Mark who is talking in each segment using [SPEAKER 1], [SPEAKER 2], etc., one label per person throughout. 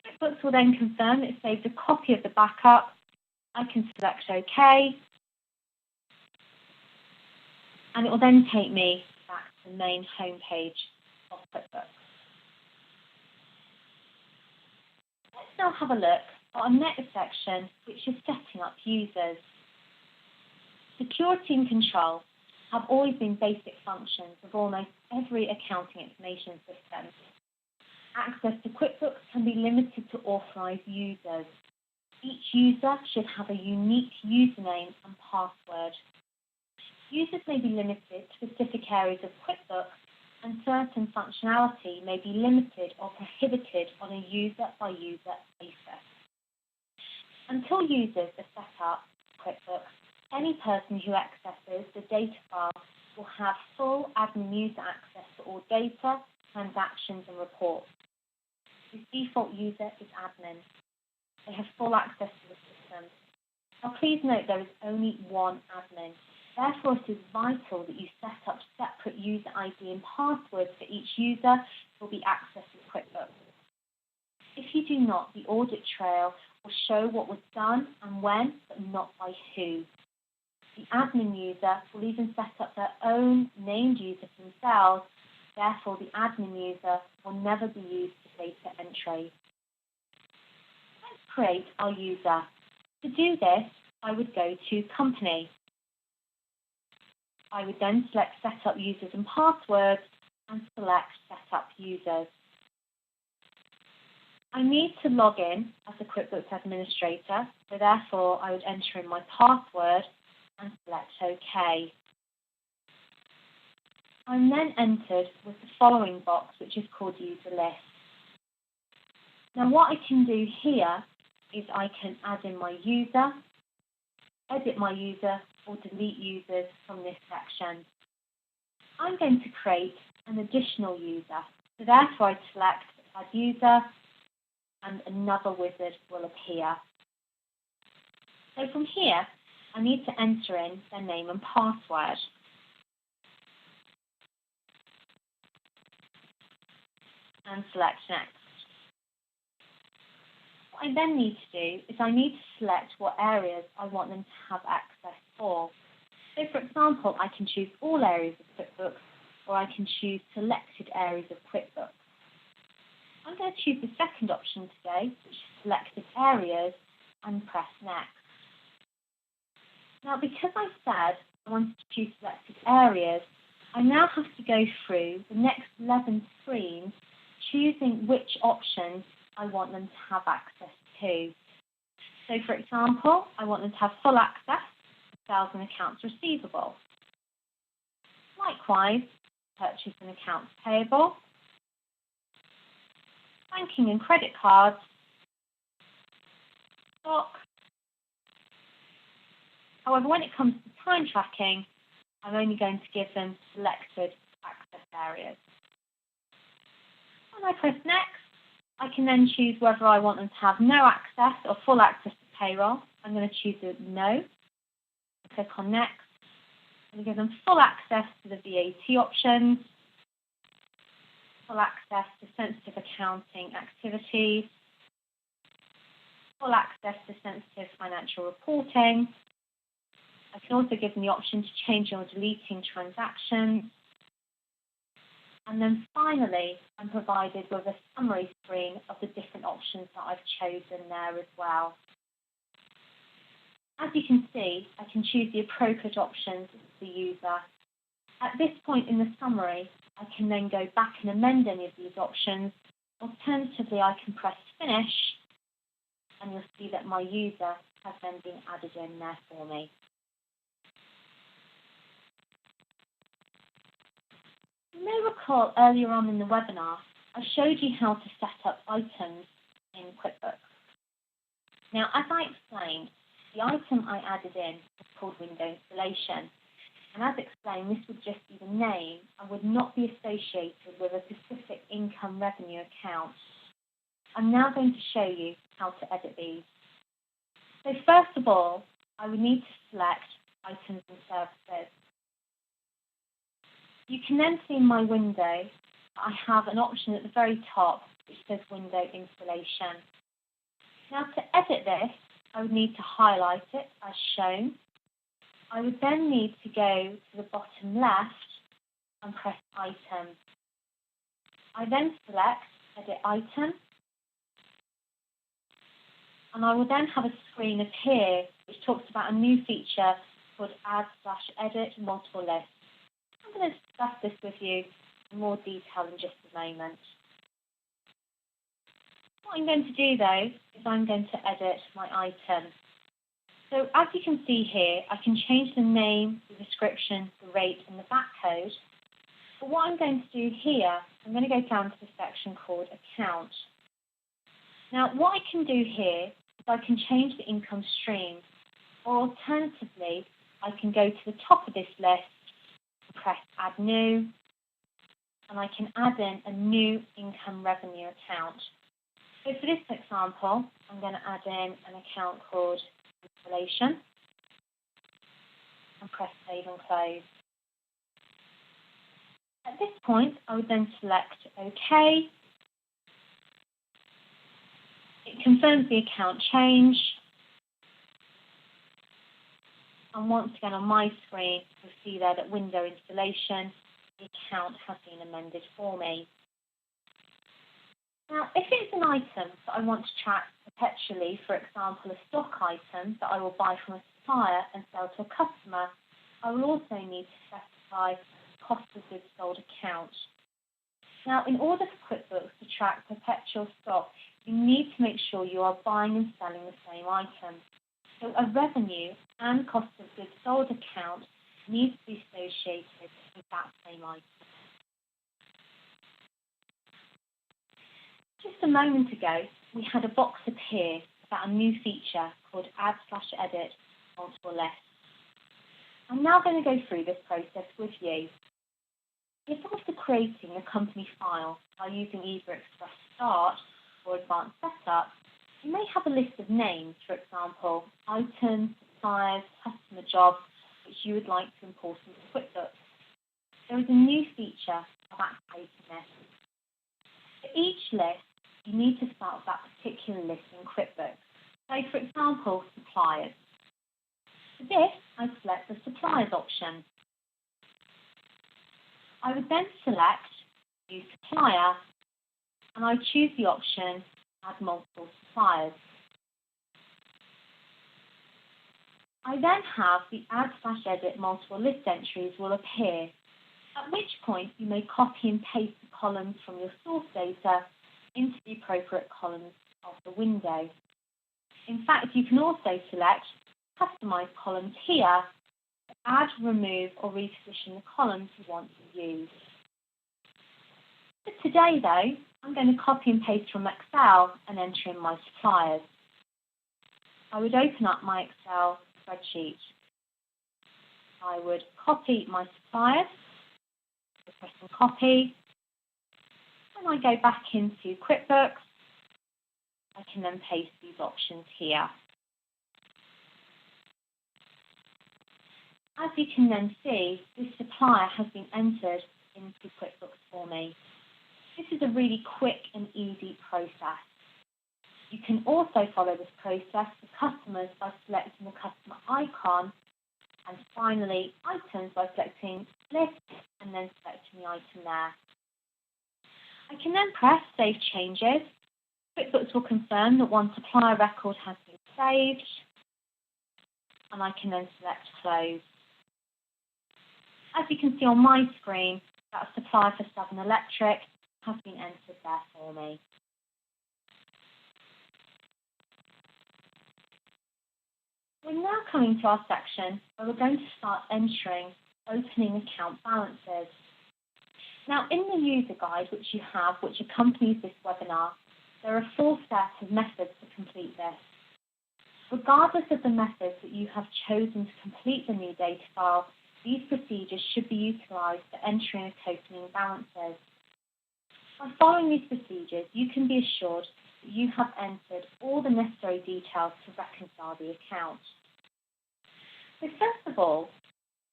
[SPEAKER 1] QuickBooks will then confirm it saved a copy of the backup. I can select OK, and it will then take me back to the main homepage of QuickBooks. Let's now have a look at our next section, which is setting up users. Security and control have always been basic functions of almost every accounting information system. Access to QuickBooks can be limited to authorized users. Each user should have a unique username and password. Users may be limited to specific areas of QuickBooks, and certain functionality may be limited or prohibited on a user-by-user basis. Until users are set up QuickBooks, any person who accesses the data file will have full admin user access to all data, transactions, and reports. The default user is admin. They have full access to the system. Now, please note there is only one admin. Therefore, it is vital that you set up separate user ID and passwords for each user who will be accessing QuickBooks. If you do not, the audit trail will show what was done and when, but not by who. The admin user will even set up their own named user for themselves. Therefore, the admin user will never be used for data entry. Let's create our user. To do this, I would go to Company. I would then select Set Up Users and Passwords and select Set Up Users. I need to log in as a QuickBooks administrator, so therefore I would enter in my password and select OK. I'm then entered with the following box, which is called User List. Now what I can do here is I can add in my user, edit my user, or delete users from this section. I'm going to create an additional user, so therefore I select Add User, and another wizard will appear. So from here, I need to enter in their name and password. And select Next. What I then need to do is I need to select what areas I want them to have access for. So for example, I can choose all areas of QuickBooks, or I can choose selected areas of QuickBooks. I'm going to choose the second option today, which is selected areas, and press Next. Now, because I said I wanted to choose selected areas, I now have to go through the next 11 screens, choosing which options I want them to have access to. So, for example, I want them to have full access to sales and accounts receivable. Likewise, purchase and accounts payable, banking and credit cards, stock. However, when it comes to time tracking, I'm only going to give them selected access areas. When I press Next, I can then choose whether I want them to have no access or full access to payroll. I'm going to choose a No. Click on Next. I'm going to give them full access to the VAT options, full access to sensitive accounting activities, full access to sensitive financial reporting. I can also give them the option to change or deleting transactions. And then finally, I'm provided with a summary screen of the different options that I've chosen there as well. As you can see, I can choose the appropriate options for the user. At this point in the summary, I can then go back and amend any of these options. Alternatively, I can press Finish, and you'll see that my user has then been added in there for me. You may recall earlier on in the webinar, I showed you how to set up items in QuickBooks. Now, as I explained, the item I added in is called Window Installation. And as explained, this would just be the name and would not be associated with a specific income revenue account. I'm now going to show you how to edit these. So first of all, I would need to select Items and Services. You can then see in my window, I have an option at the very top which says window installation. Now to edit this, I would need to highlight it as shown. I would then need to go to the bottom left and press item. I then select edit item, and I will then have a screen appear which talks about a new feature called add/edit multiple lists. I'm going to discuss this with you in more detail in just a moment. What I'm going to do though is I'm going to edit my item. So as you can see here, I can change the name, the description, the rate and the backcode. But what I'm going to do here, I'm going to go down to the section called account. Now what I can do here is I can change the income stream, or alternatively I can go to the top of this list and press add new, and I can add in a new income revenue account. So for this example, I'm going to add in an account called installation and press save and close. At this point, I would then select OK. It confirms the account change. And once again on my screen, you'll see there that window installation, the account has been amended for me. Now, if it's an item that I want to track perpetually, for example, a stock item that I will buy from a supplier and sell to a customer, I will also need to specify cost of goods sold account. Now, in order for QuickBooks to track perpetual stock, you need to make sure you are buying and selling the same item. So a revenue and cost of goods sold account needs to be associated with that same item. Just a moment ago, we had a box appear about a new feature called add/edit multiple lists. I'm now going to go through this process with you. If after creating a company file by using either Express Start or Advanced Setup, you may have a list of names, for example, items, suppliers, customer jobs, which you would like to import into QuickBooks. There is a new feature of activating this. For each list, you need to start with that particular list in QuickBooks. So, for example, suppliers. For this, I select the suppliers option. I would then select New Supplier, and I choose the option Add Multiple Suppliers. I then have the Add/Edit Multiple List entries will appear, at which point you may copy and paste the columns from your source data into the appropriate columns of the window. In fact, you can also select Customize columns here to add, remove or reposition the columns you want to use. For today though, I'm going to copy and paste from Excel and enter in my suppliers. I would open up my Excel spreadsheet. I would copy my suppliers, press and copy, and I go back into QuickBooks. I can then paste these options here. As you can then see, this supplier has been entered into QuickBooks for me. This is a really quick and easy process. You can also follow this process for customers by selecting the customer icon, and finally items by selecting list and then selecting the item there. I can then press Save Changes. QuickBooks will confirm that one supplier record has been saved, and I can then select Close. As you can see on my screen, that supplier for Southern Electric has been entered there for me. We're now coming to our section where we're going to start entering opening account balances. Now, in the user guide which you have, which accompanies this webinar, there are 4 sets of methods to complete this. Regardless of the methods that you have chosen to complete the new data file, these procedures should be utilised for entering and opening balances. By following these procedures, you can be assured that you have entered all the necessary details to reconcile the account. So first of all,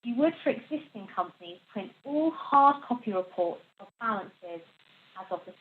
[SPEAKER 1] you would, for existing companies, print all hard copy reports of balances as of the